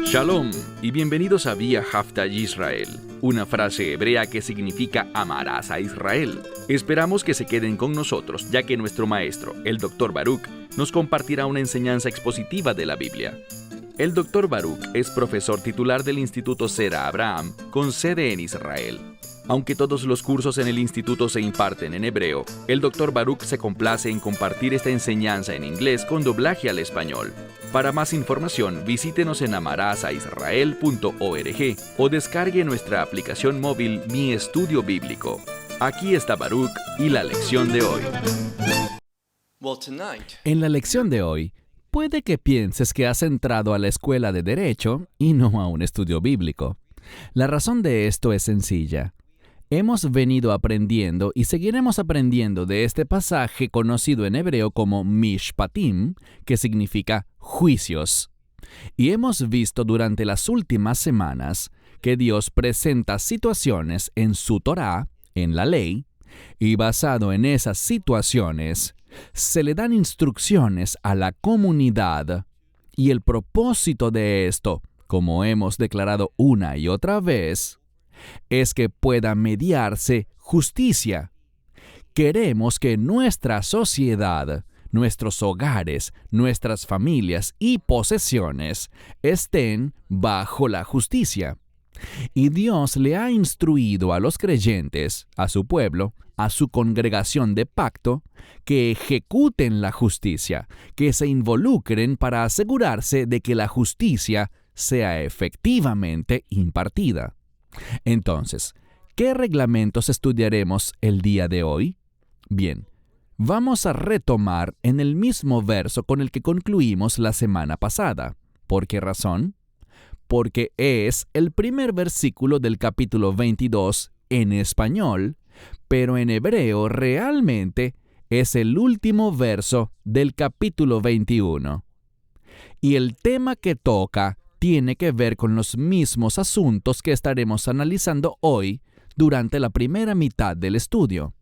Shalom y bienvenidos a Vía Haftaj Israel, una frase hebrea que significa amarás a Israel. Esperamos que se queden con nosotros, ya que nuestro maestro, el Dr. Baruch, nos compartirá una enseñanza expositiva de la Biblia. El Dr. Baruch es profesor titular del Instituto Zera Abraham, con sede en Israel. Aunque todos los cursos en el instituto se imparten en hebreo, el Dr. Baruch se complace en compartir esta enseñanza en inglés con doblaje al español. Para más información, visítenos en amarasaisrael.org o descargue nuestra aplicación móvil Mi Estudio Bíblico. Aquí está Baruch y la lección de hoy. En la lección de hoy, puede que pienses que has entrado a la escuela de Derecho y no a un estudio bíblico. La razón de esto es sencilla. Hemos venido aprendiendo y seguiremos aprendiendo de este pasaje conocido en hebreo como Mishpatim, que significa juicios. Y hemos visto durante las últimas semanas que Dios presenta situaciones en su Torá, en la ley, y basado en esas situaciones, se le dan instrucciones a la comunidad. Y el propósito de esto, como hemos declarado una y otra vez, es que pueda mediarse justicia. Queremos que nuestra sociedad, nuestros hogares, nuestras familias y posesiones estén bajo la justicia. Y Dios le ha instruido a los creyentes, a su pueblo, a su congregación de pacto, que ejecuten la justicia, que se involucren para asegurarse de que la justicia sea efectivamente impartida. Entonces, ¿qué reglamentos estudiaremos el día de hoy? Bien, vamos a retomar en el mismo verso con el que concluimos la semana pasada. ¿Por qué razón? Porque es el primer versículo del capítulo 22 en español, pero en hebreo realmente es el último verso del capítulo 21. Y el tema que toca tiene que ver con los mismos asuntos que estaremos analizando hoy durante la primera mitad del estudio.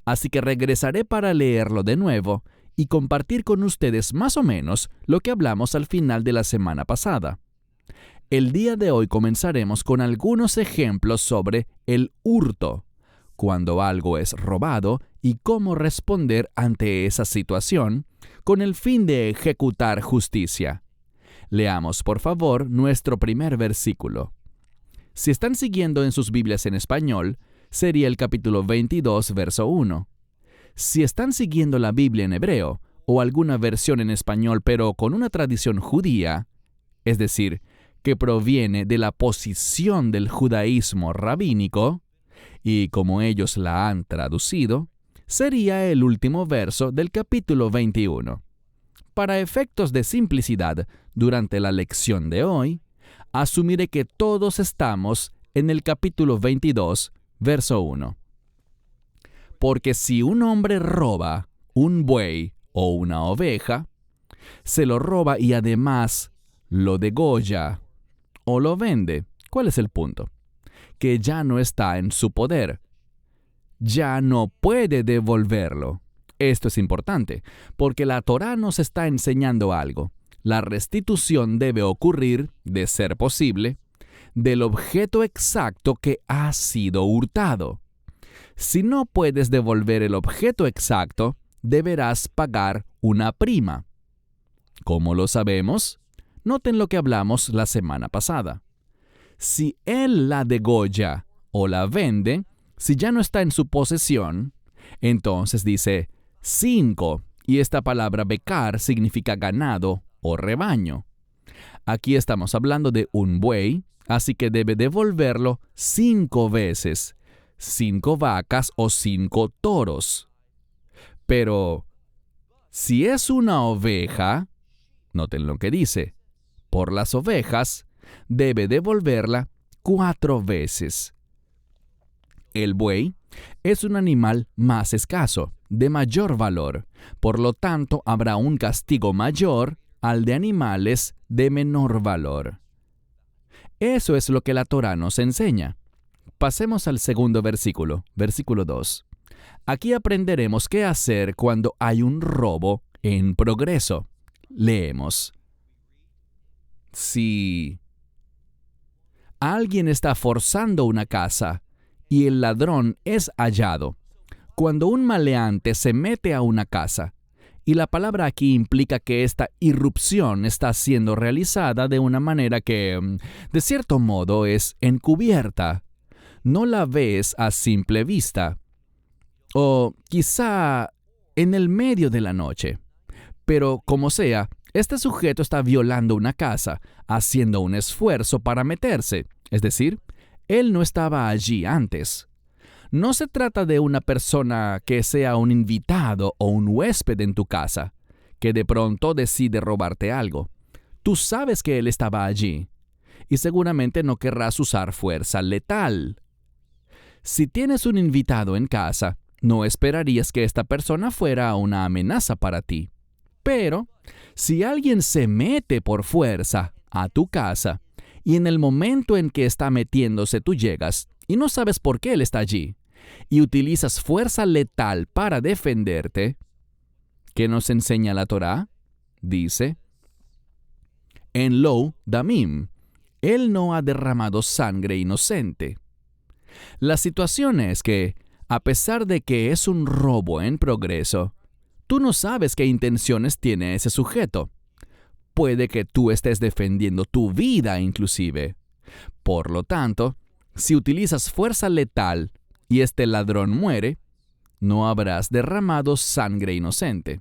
Así que regresaré para leerlo de nuevo y compartir con ustedes más o menos lo que hablamos al final de la semana pasada. El día de hoy comenzaremos con algunos ejemplos sobre el hurto, cuando algo es robado y cómo responder ante esa situación con el fin de ejecutar justicia. Leamos, por favor, nuestro primer versículo. Si están siguiendo en sus Biblias en español, sería el capítulo 22, verso 1. Si están siguiendo la Biblia en hebreo, o alguna versión en español pero con una tradición judía, es decir, que proviene de la posición del judaísmo rabínico, y como ellos la han traducido, sería el último verso del capítulo 21. Para efectos de simplicidad, durante la lección de hoy, asumiré que todos estamos en el capítulo 22, verso 1. Porque si un hombre roba un buey o una oveja, se lo roba y además lo degolla o lo vende. ¿Cuál es el punto? Que ya no está en su poder. Ya no puede devolverlo. Esto es importante, porque la Torá nos está enseñando algo. La restitución debe ocurrir, de ser posible, del objeto exacto que ha sido hurtado. Si no puedes devolver el objeto exacto, deberás pagar una prima. ¿Cómo lo sabemos? Noten lo que hablamos la semana pasada. Si él la degolla o la vende, si ya no está en su posesión, entonces dice 5, y esta palabra bekar significa ganado o rebaño. Aquí estamos hablando de un buey, así que debe devolverlo 5 veces, 5 vacas o 5 toros. Pero, si es una oveja, noten lo que dice, por las ovejas, debe devolverla 4 veces. El buey es un animal más escaso, de mayor valor, por lo tanto habrá un castigo mayor al de animales de menor valor. Eso es lo que la Torá nos enseña. Pasemos al segundo versículo, versículo 2. Aquí aprenderemos qué hacer cuando hay un robo en progreso. Leemos: si alguien está forzando una casa y el ladrón es hallado, cuando un maleante se mete a una casa, y la palabra aquí implica que esta irrupción está siendo realizada de una manera que, de cierto modo, es encubierta. No la ves a simple vista, o quizá en el medio de la noche. Pero como sea, este sujeto está violando una casa, haciendo un esfuerzo para meterse. Es decir, él no estaba allí antes. No se trata de una persona que sea un invitado o un huésped en tu casa, que de pronto decide robarte algo. Tú sabes que él estaba allí, y seguramente no querrás usar fuerza letal. Si tienes un invitado en casa, no esperarías que esta persona fuera una amenaza para ti. Pero, si alguien se mete por fuerza a tu casa, y en el momento en que está metiéndose tú llegas, y no sabes por qué él está allí, y utilizas fuerza letal para defenderte, ¿qué nos enseña la Torá? Dice: en lo damim, él no ha derramado sangre inocente. La situación es que, a pesar de que es un robo en progreso, tú no sabes qué intenciones tiene ese sujeto. Puede que tú estés defendiendo tu vida inclusive. Por lo tanto, si utilizas fuerza letal y este ladrón muere, no habrás derramado sangre inocente.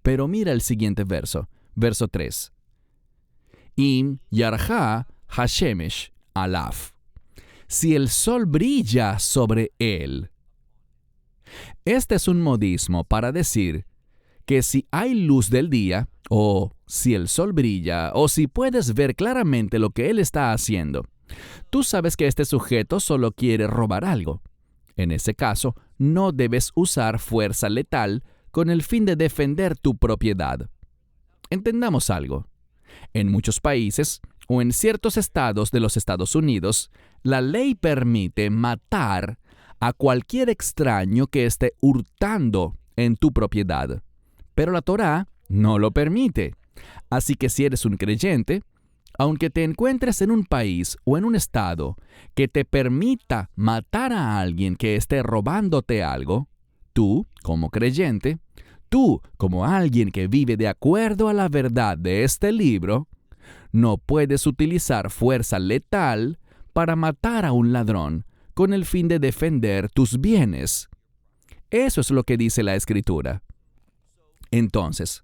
Pero mira el siguiente verso, verso 3. Im yarja hashemesh alaf. Si el sol brilla sobre él. Este es un modismo para decir que si hay luz del día, o si el sol brilla, o si puedes ver claramente lo que él está haciendo, tú sabes que este sujeto solo quiere robar algo. En ese caso, no debes usar fuerza letal con el fin de defender tu propiedad. Entendamos algo. En muchos países, o en ciertos estados de los Estados Unidos, la ley permite matar a cualquier extraño que esté hurtando en tu propiedad. Pero la Torá no lo permite. Así que si eres un creyente, aunque te encuentres en un país o en un estado que te permita matar a alguien que esté robándote algo, tú, como creyente, tú, como alguien que vive de acuerdo a la verdad de este libro, no puedes utilizar fuerza letal para matar a un ladrón con el fin de defender tus bienes. Eso es lo que dice la Escritura. Entonces,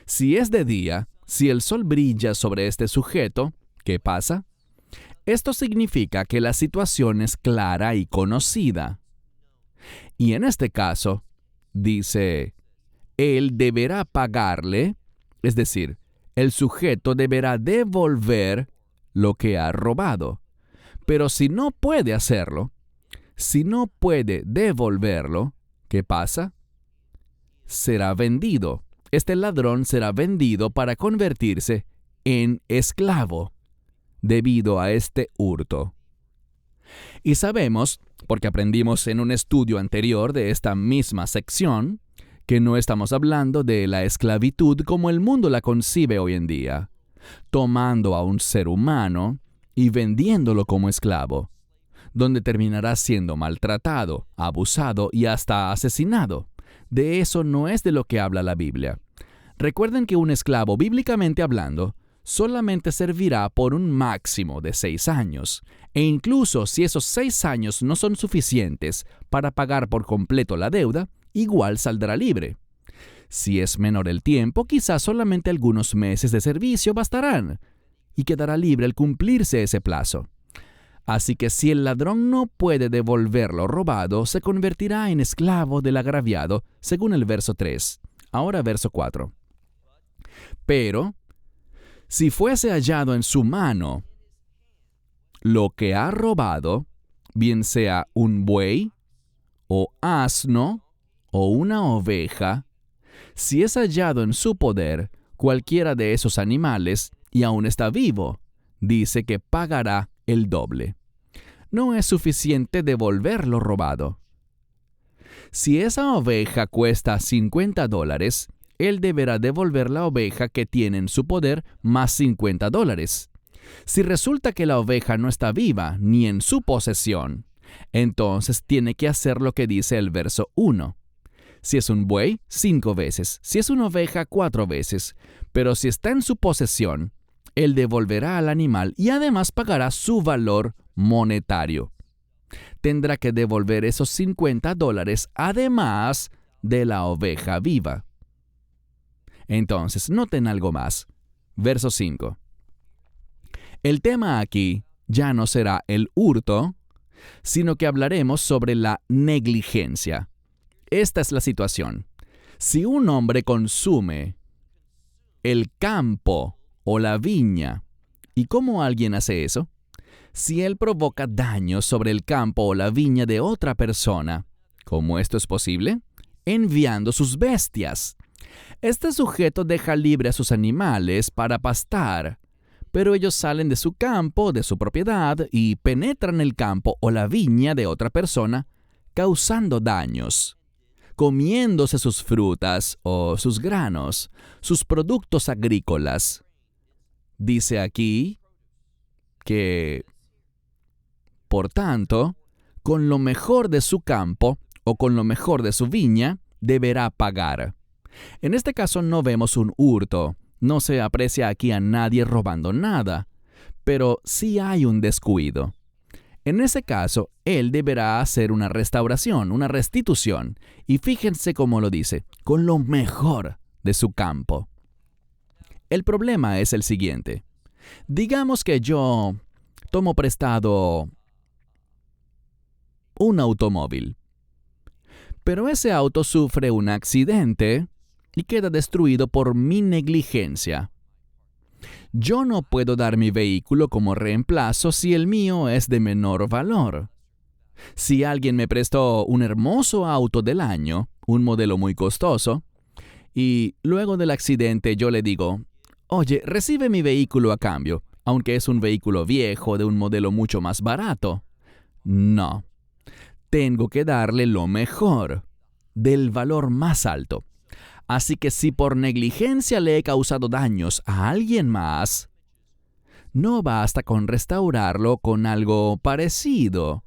si es de día, si el sol brilla sobre este sujeto, ¿qué pasa? Esto significa que la situación es clara y conocida. Y en este caso, dice, él deberá pagarle, es decir, el sujeto deberá devolver lo que ha robado. Pero si no puede hacerlo, si no puede devolverlo, ¿qué pasa? Será vendido. Este ladrón será vendido para convertirse en esclavo debido a este hurto. Y sabemos, porque aprendimos en un estudio anterior de esta misma sección, que no estamos hablando de la esclavitud como el mundo la concibe hoy en día, tomando a un ser humano y vendiéndolo como esclavo, donde terminará siendo maltratado, abusado y hasta asesinado. De eso no es de lo que habla la Biblia. Recuerden que un esclavo, bíblicamente hablando, solamente servirá por un máximo de 6 años, e incluso si esos 6 años no son suficientes para pagar por completo la deuda, igual saldrá libre. Si es menor el tiempo, quizás solamente algunos meses de servicio bastarán, y quedará libre al cumplirse ese plazo. Así que si el ladrón no puede devolver lo robado, se convertirá en esclavo del agraviado, según el verso 3. Ahora verso 4. Pero, si fuese hallado en su mano lo que ha robado, bien sea un buey, o asno, o una oveja, si es hallado en su poder cualquiera de esos animales y aún está vivo, dice que pagará el doble. No es suficiente devolver lo robado. Si esa oveja cuesta $50, él deberá devolver la oveja que tiene en su poder más $50. Si resulta que la oveja no está viva ni en su posesión, entonces tiene que hacer lo que dice el verso 1. Si es un buey, 5 veces. Si es una oveja, 4 veces. Pero si está en su posesión, él devolverá al animal y además pagará su valor monetario. Tendrá que devolver esos $50 además de la oveja viva. Entonces, noten algo más. Verso 5. El tema aquí ya no será el hurto, sino que hablaremos sobre la negligencia. Esta es la situación. Si un hombre consume el campo o la viña, ¿y cómo alguien hace eso? Si él provoca daños sobre el campo o la viña de otra persona, ¿cómo esto es posible? Enviando sus bestias. Este sujeto deja libre a sus animales para pastar, pero ellos salen de su campo, de su propiedad, y penetran el campo o la viña de otra persona, causando daños, comiéndose sus frutas o sus granos, sus productos agrícolas. Dice aquí que, por tanto, con lo mejor de su campo o con lo mejor de su viña, deberá pagar. En este caso no vemos un hurto, no se aprecia aquí a nadie robando nada, pero sí hay un descuido. En ese caso, él deberá hacer una restauración, una restitución, y fíjense cómo lo dice, con lo mejor de su campo. El problema es el siguiente. Digamos que yo tomo prestado un automóvil, pero ese auto sufre un accidente y queda destruido por mi negligencia. Yo no puedo dar mi vehículo como reemplazo si el mío es de menor valor. Si alguien me prestó un hermoso auto del año, un modelo muy costoso, y luego del accidente yo le digo, oye, recibe mi vehículo a cambio, aunque es un vehículo viejo de un modelo mucho más barato. No. Tengo que darle lo mejor, del valor más alto. Así que si por negligencia le he causado daños a alguien más, no basta con restaurarlo con algo parecido,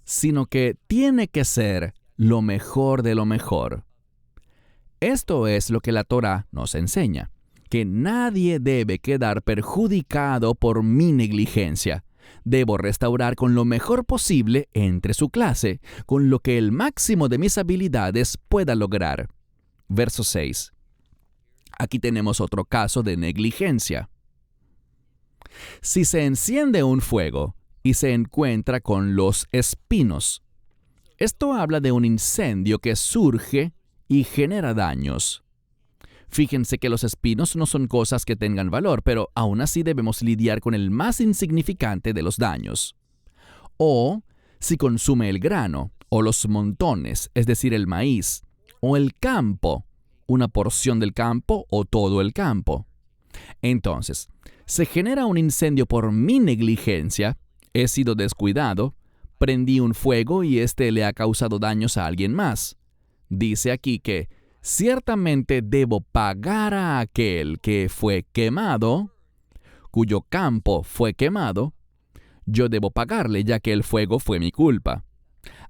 sino que tiene que ser lo mejor de lo mejor. Esto es lo que la Torá nos enseña, que nadie debe quedar perjudicado por mi negligencia. Debo restaurar con lo mejor posible entre su clase, con lo que el máximo de mis habilidades pueda lograr. Verso 6. Aquí tenemos otro caso de negligencia. Si se enciende un fuego y se encuentra con los espinos, esto habla de un incendio que surge y genera daños. Fíjense que los espinos no son cosas que tengan valor, pero aún así debemos lidiar con el más insignificante de los daños. O si consume el grano, o los montones, es decir, el maíz, o el campo, una porción del campo o todo el campo. Entonces, se genera un incendio por mi negligencia, he sido descuidado, prendí un fuego y este le ha causado daños a alguien más. Dice aquí que ciertamente debo pagar a aquel que fue quemado, cuyo campo fue quemado. Yo debo pagarle ya que el fuego fue mi culpa.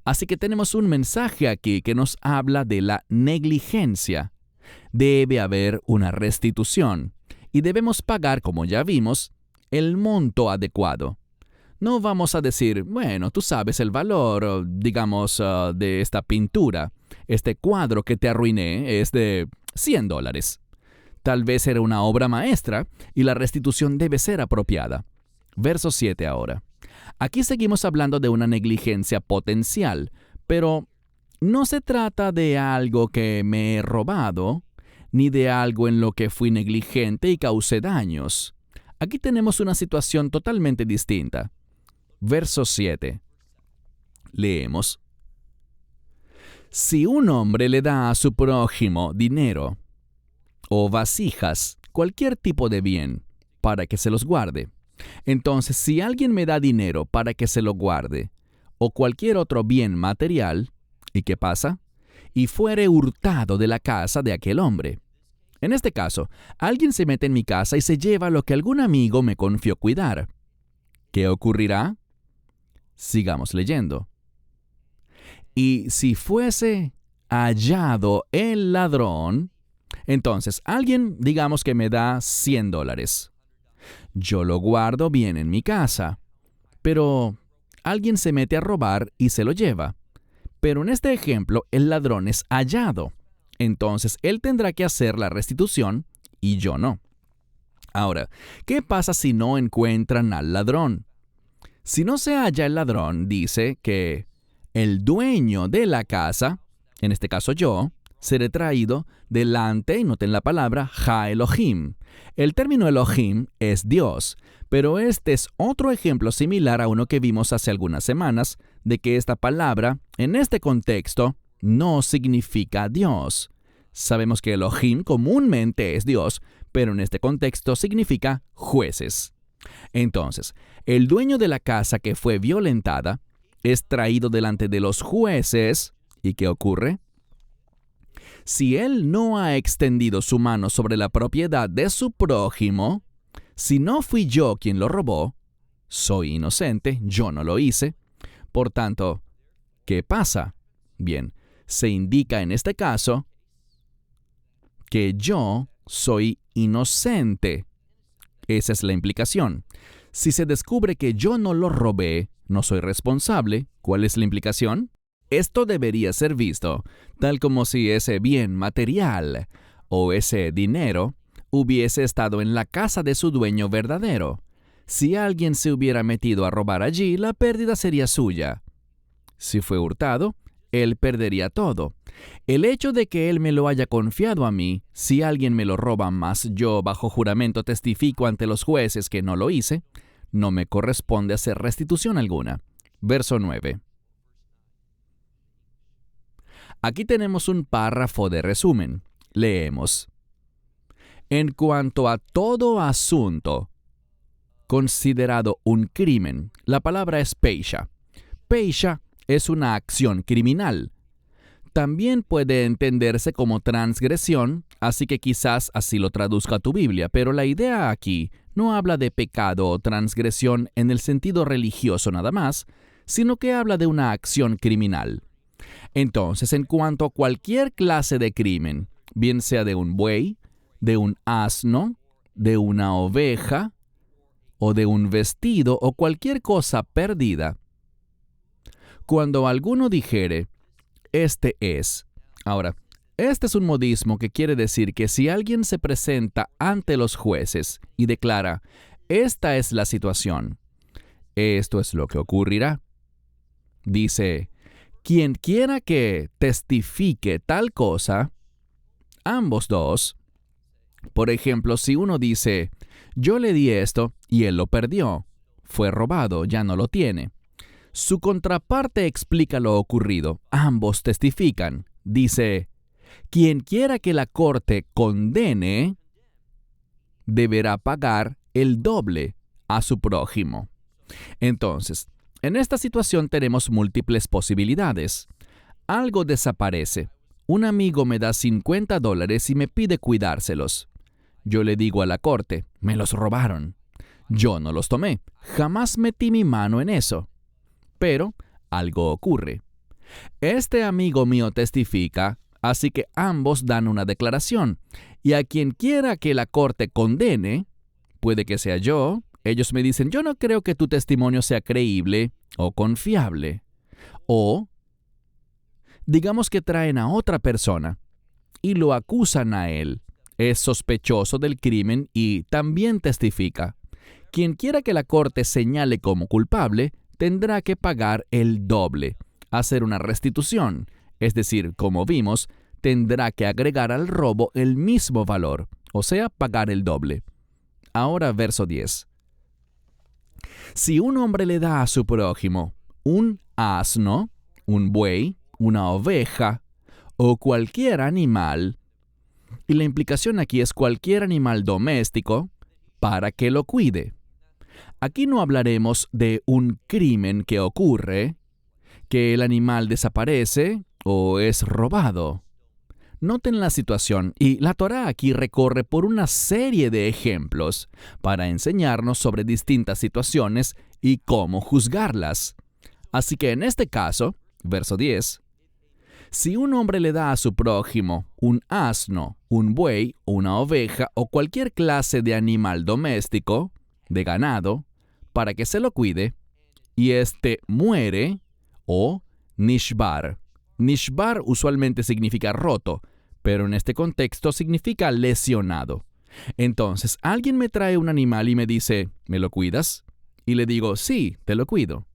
Así que tenemos un mensaje aquí que nos habla de la negligencia. Debe haber una restitución y debemos pagar, como ya vimos, el monto adecuado. No vamos a decir, bueno, tú sabes el valor, digamos, de esta pintura. Este cuadro que te arruiné es de $100. Tal vez era una obra maestra y la restitución debe ser apropiada. Verso 7 ahora. Aquí seguimos hablando de una negligencia potencial, pero no se trata de algo que me he robado, ni de algo en lo que fui negligente y causé daños. Aquí tenemos una situación totalmente distinta. Verso 7. Leemos. Si un hombre le da a su prójimo dinero o vasijas, cualquier tipo de bien, para que se los guarde, entonces si alguien me da dinero para que se lo guarde, o cualquier otro bien material, ¿y qué pasa? y fuere hurtado de la casa de aquel hombre. En este caso, alguien se mete en mi casa y se lleva lo que algún amigo me confió cuidar. ¿Qué ocurrirá? Sigamos leyendo. Y si fuese hallado el ladrón, entonces alguien, digamos que me da $100. Yo lo guardo bien en mi casa, pero alguien se mete a robar y se lo lleva. Pero en este ejemplo, el ladrón es hallado. Entonces, él tendrá que hacer la restitución y yo no. Ahora, ¿qué pasa si no encuentran al ladrón? Si no se halla el ladrón, dice que el dueño de la casa, en este caso yo, seré traído delante, y noten la palabra, Ha Elohim. El término Elohim es Dios, pero este es otro ejemplo similar a uno que vimos hace algunas semanas, de que esta palabra, en este contexto, no significa Dios. Sabemos que Elohim comúnmente es Dios, pero en este contexto significa jueces. Entonces, el dueño de la casa que fue violentada es traído delante de los jueces. ¿Y qué ocurre? Si él no ha extendido su mano sobre la propiedad de su prójimo, si no fui yo quien lo robó, soy inocente, yo no lo hice. Por tanto, ¿qué pasa? Bien, se indica en este caso que yo soy inocente. Esa es la implicación. Si se descubre que yo no lo robé, no soy responsable, ¿cuál es la implicación? Esto debería ser visto tal como si ese bien material o ese dinero hubiese estado en la casa de su dueño verdadero. Si alguien se hubiera metido a robar allí, la pérdida sería suya. Si fue hurtado, él perdería todo. El hecho de que él me lo haya confiado a mí, si alguien me lo roba más yo bajo juramento testifico ante los jueces que no lo hice, no me corresponde hacer restitución alguna. Verso 9. Aquí tenemos un párrafo de resumen. Leemos. En cuanto a todo asunto considerado un crimen, la palabra es peisha. Peisha es una acción criminal. También puede entenderse como transgresión, así que quizás así lo traduzca tu Biblia, pero la idea aquí no habla de pecado o transgresión en el sentido religioso nada más, sino que habla de una acción criminal. Entonces, en cuanto a cualquier clase de crimen, bien sea de un buey, de un asno, de una oveja, o de un vestido, o cualquier cosa perdida, cuando alguno dijere, este es. Ahora, este es un modismo que quiere decir que si alguien se presenta ante los jueces y declara, esta es la situación, esto es lo que ocurrirá. Dice, quien quiera que testifique tal cosa, ambos dos. Por ejemplo, si uno dice, yo le di esto y él lo perdió, fue robado, ya no lo tiene. Su contraparte explica lo ocurrido, ambos testifican. Dice, quien quiera que la corte condene, deberá pagar el doble a su prójimo. Entonces, en esta situación tenemos múltiples posibilidades. Algo desaparece. Un amigo me da $50 y me pide cuidárselos. Yo le digo a la corte, me los robaron. Yo no los tomé, jamás metí mi mano en eso. Pero algo ocurre. Este amigo mío testifica, así que ambos dan una declaración. Y a quien quiera que la corte condene, puede que sea yo, ellos me dicen, yo no creo que tu testimonio sea creíble o confiable. O, digamos que traen a otra persona y lo acusan a él. Es sospechoso del crimen y también testifica. Quien quiera que la corte señale como culpable, tendrá que pagar el doble, hacer una restitución, es decir, como vimos, tendrá que agregar al robo el mismo valor, o sea, pagar el doble. Ahora verso 10. Si un hombre le da a su prójimo un asno, un buey, una oveja o cualquier animal, y la implicación aquí es cualquier animal doméstico, para que lo cuide. Aquí no hablaremos de un crimen que ocurre, que el animal desaparece o es robado. Noten la situación, y la Torá aquí recorre por una serie de ejemplos para enseñarnos sobre distintas situaciones y cómo juzgarlas. Así que en este caso, verso 10, si un hombre le da a su prójimo un asno, un buey, una oveja o cualquier clase de animal doméstico, de ganado, para que se lo cuide, y éste muere, o nishbar. Nishbar usualmente significa roto, pero en este contexto significa lesionado. Entonces, alguien me trae un animal y me dice, ¿me lo cuidas? Y le digo, sí, te lo cuido.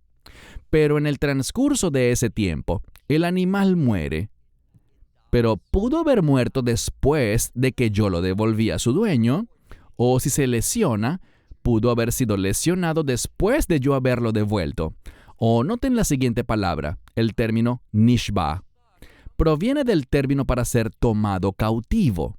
Pero en el transcurso de ese tiempo, el animal muere. Pero pudo haber muerto después de que yo lo devolví a su dueño, o si se lesiona, pudo haber sido lesionado después de yo haberlo devuelto. O noten la siguiente palabra, el término nishba. Proviene del término para ser tomado cautivo.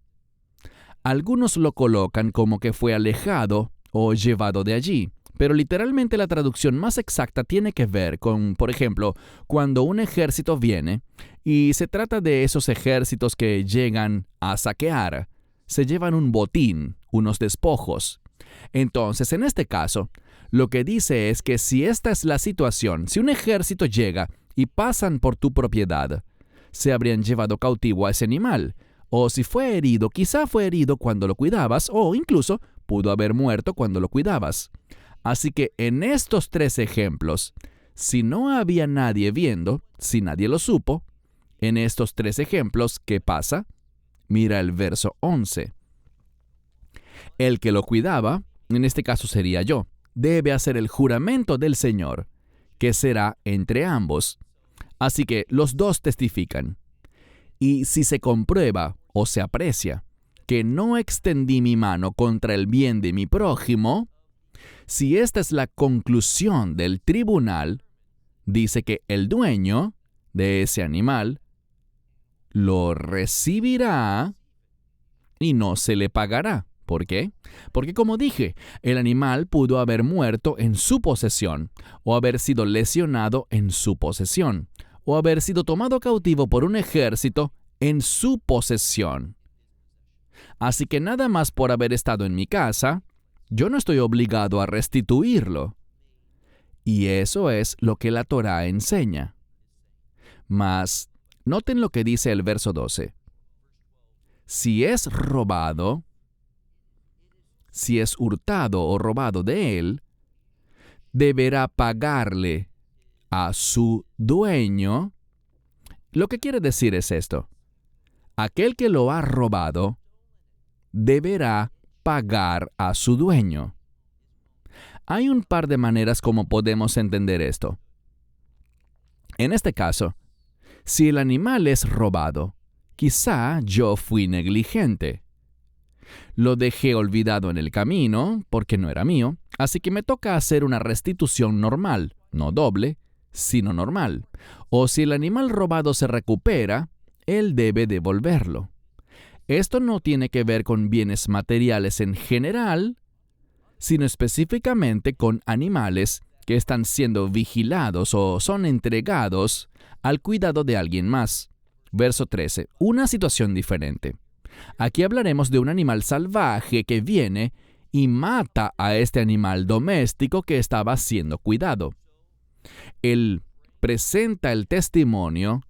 Algunos lo colocan como que fue alejado o llevado de allí, pero literalmente la traducción más exacta tiene que ver con, por ejemplo, cuando un ejército viene, y se trata de esos ejércitos que llegan a saquear, se llevan un botín, unos despojos. Entonces, en este caso, lo que dice es que si esta es la situación, si un ejército llega y pasan por tu propiedad, se habrían llevado cautivo a ese animal, o si fue herido, quizá fue herido cuando lo cuidabas, o incluso pudo haber muerto cuando lo cuidabas. Así que en estos tres ejemplos, si no había nadie viendo, si nadie lo supo, en estos tres ejemplos, ¿qué pasa? Mira el verso 11. El que lo cuidaba, en este caso sería yo, debe hacer el juramento del Señor, que será entre ambos. Así que los dos testifican. Y si se comprueba o se aprecia que no extendí mi mano contra el bien de mi prójimo, si esta es la conclusión del tribunal, dice que el dueño de ese animal lo recibirá y no se le pagará. ¿Por qué? Porque, como dije, el animal pudo haber muerto en su posesión, o haber sido lesionado en su posesión, o haber sido tomado cautivo por un ejército en su posesión. Así que nada más por haber estado en mi casa, yo no estoy obligado a restituirlo. Y eso es lo que la Torá enseña. Mas, noten lo que dice el verso 12. Si es robado, si es hurtado o robado de él, deberá pagarle a su dueño. Lo que quiere decir es esto. Aquel que lo ha robado deberá pagar a su dueño. Hay un par de maneras como podemos entender esto. En este caso, si el animal es robado, quizá yo fui negligente. Lo dejé olvidado en el camino porque no era mío, así que me toca hacer una restitución normal, no doble, sino normal. O si el animal robado se recupera, él debe devolverlo. Esto no tiene que ver con bienes materiales en general, sino específicamente con animales que están siendo vigilados o son entregados al cuidado de alguien más. Verso 13. Una situación diferente. Aquí hablaremos de un animal salvaje que viene y mata a este animal doméstico que estaba siendo cuidado. Él presenta el testimonio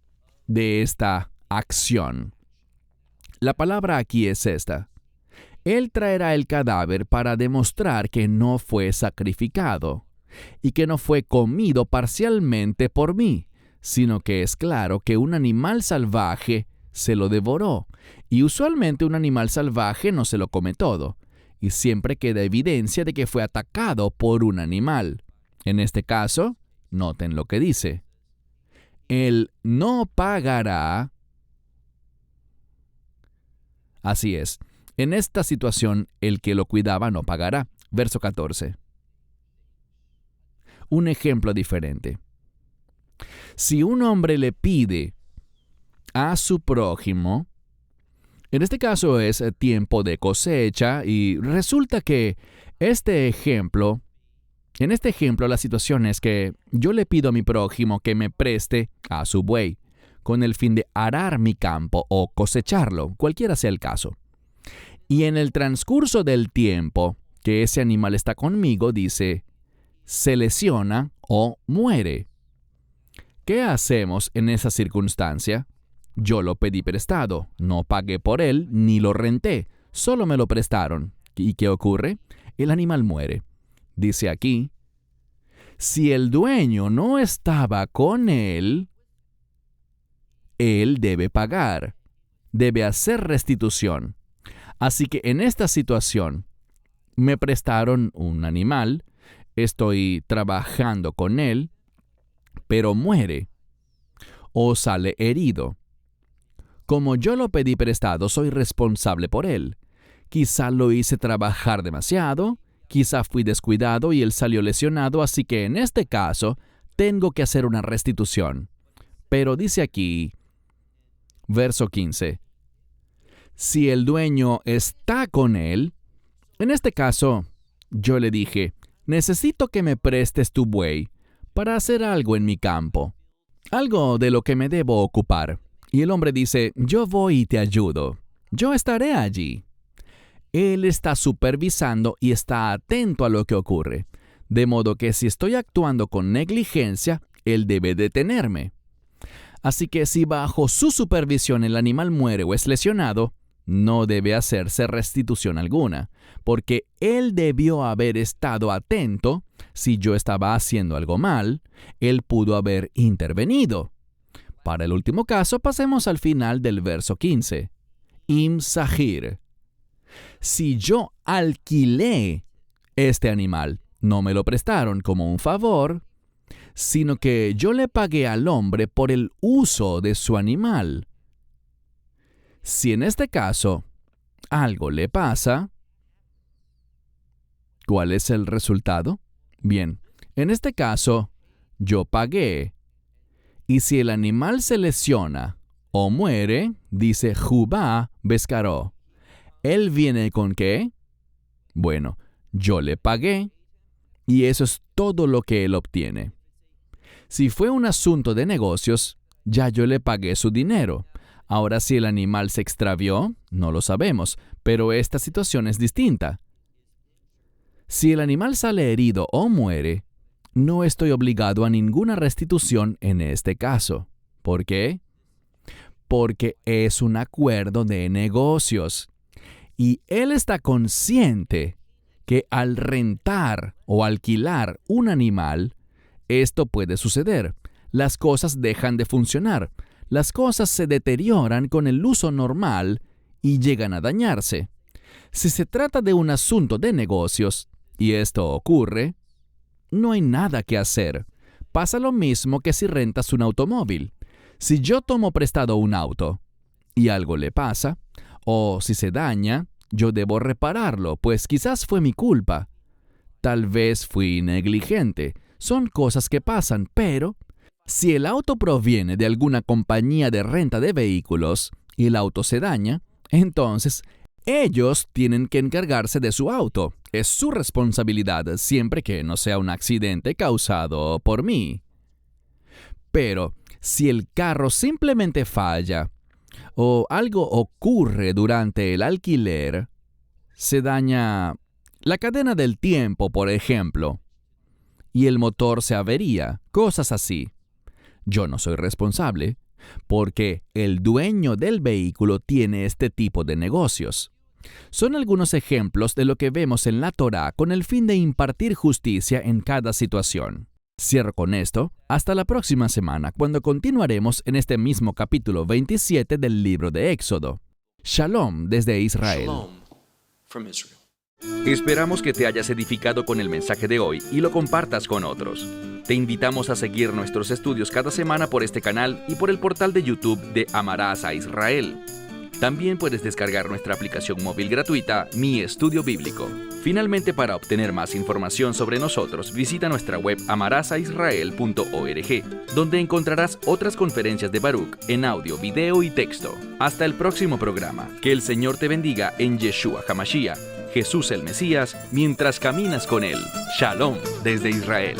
de esta acción. La palabra aquí es esta. Él traerá el cadáver para demostrar que no fue sacrificado y que no fue comido parcialmente por mí, sino que es claro que un animal salvaje se lo devoró, y usualmente un animal salvaje no se lo come todo, y siempre queda evidencia de que fue atacado por un animal. En este caso, noten lo que dice. Él no pagará. Así es, en esta situación el que lo cuidaba no pagará. Verso 14. Un ejemplo diferente. Si un hombre le pide a su prójimo, en este caso es tiempo de cosecha, y resulta que en este ejemplo la situación es que yo le pido a mi prójimo que me preste a su buey, con el fin de arar mi campo o cosecharlo, cualquiera sea el caso. Y en el transcurso del tiempo que ese animal está conmigo, dice, se lesiona o muere. ¿Qué hacemos en esa circunstancia? Yo lo pedí prestado, no pagué por él ni lo renté, solo me lo prestaron. ¿Y qué ocurre? El animal muere. Dice aquí, si el dueño no estaba con él debe pagar, debe hacer restitución. Así que en esta situación, me prestaron un animal, estoy trabajando con él, pero muere o sale herido. Como yo lo pedí prestado, soy responsable por él. Quizá lo hice trabajar demasiado, quizá fui descuidado y él salió lesionado, así que en este caso tengo que hacer una restitución. Pero dice aquí, verso 15, si el dueño está con él, en este caso, yo le dije, necesito que me prestes tu buey para hacer algo en mi campo, algo de lo que me debo ocupar. Y el hombre dice, yo voy y te ayudo, yo estaré allí. Él está supervisando y está atento a lo que ocurre, de modo que si estoy actuando con negligencia, él debe detenerme. Así que si bajo su supervisión el animal muere o es lesionado, no debe hacerse restitución alguna, porque él debió haber estado atento. Si yo estaba haciendo algo mal, él pudo haber intervenido. Para el último caso, pasemos al final del verso 15. Im sahir. Si yo alquilé este animal, no me lo prestaron como un favor, sino que yo le pagué al hombre por el uso de su animal. Si en este caso algo le pasa, ¿cuál es el resultado? Bien, en este caso, yo pagué. Y si el animal se lesiona o muere, dice Jubá Bescaró. ¿Él viene con qué? Bueno, yo le pagué y eso es todo lo que él obtiene. Si fue un asunto de negocios, ya yo le pagué su dinero. Ahora, si el animal se extravió, no lo sabemos, pero esta situación es distinta. Si el animal sale herido o muere, no estoy obligado a ninguna restitución en este caso. ¿Por qué? Porque es un acuerdo de negocios. Y él está consciente que al rentar o alquilar un animal, esto puede suceder. Las cosas dejan de funcionar. Las cosas se deterioran con el uso normal y llegan a dañarse. Si se trata de un asunto de negocios, y esto ocurre, no hay nada que hacer. Pasa lo mismo que si rentas un automóvil. Si yo tomo prestado un auto y algo le pasa, o si se daña, yo debo repararlo, pues quizás fue mi culpa. Tal vez fui negligente. Son cosas que pasan, pero si el auto proviene de alguna compañía de renta de vehículos y el auto se daña, entonces ellos tienen que encargarse de su auto. Es su responsabilidad siempre que no sea un accidente causado por mí. Pero si el carro simplemente falla o algo ocurre durante el alquiler, se daña la cadena del tiempo, por ejemplo, y el motor se avería, cosas así. Yo no soy responsable, porque el dueño del vehículo tiene este tipo de negocios. Son algunos ejemplos de lo que vemos en la Torá con el fin de impartir justicia en cada situación. Cierro con esto. Hasta la próxima semana, cuando continuaremos en este mismo capítulo 27 del libro de Éxodo. Shalom desde Israel. Shalom from Israel. Esperamos que te hayas edificado con el mensaje de hoy y lo compartas con otros. Te invitamos a seguir nuestros estudios cada semana por este canal y por el portal de YouTube de Amarás a Israel. También puedes descargar nuestra aplicación móvil gratuita, Mi Estudio Bíblico. Finalmente, para obtener más información sobre nosotros, visita nuestra web amarasaisrael.org, donde encontrarás otras conferencias de Baruch en audio, video y texto. Hasta el próximo programa. Que el Señor te bendiga en Yeshua HaMashiach, Jesús el Mesías, mientras caminas con Él. Shalom desde Israel.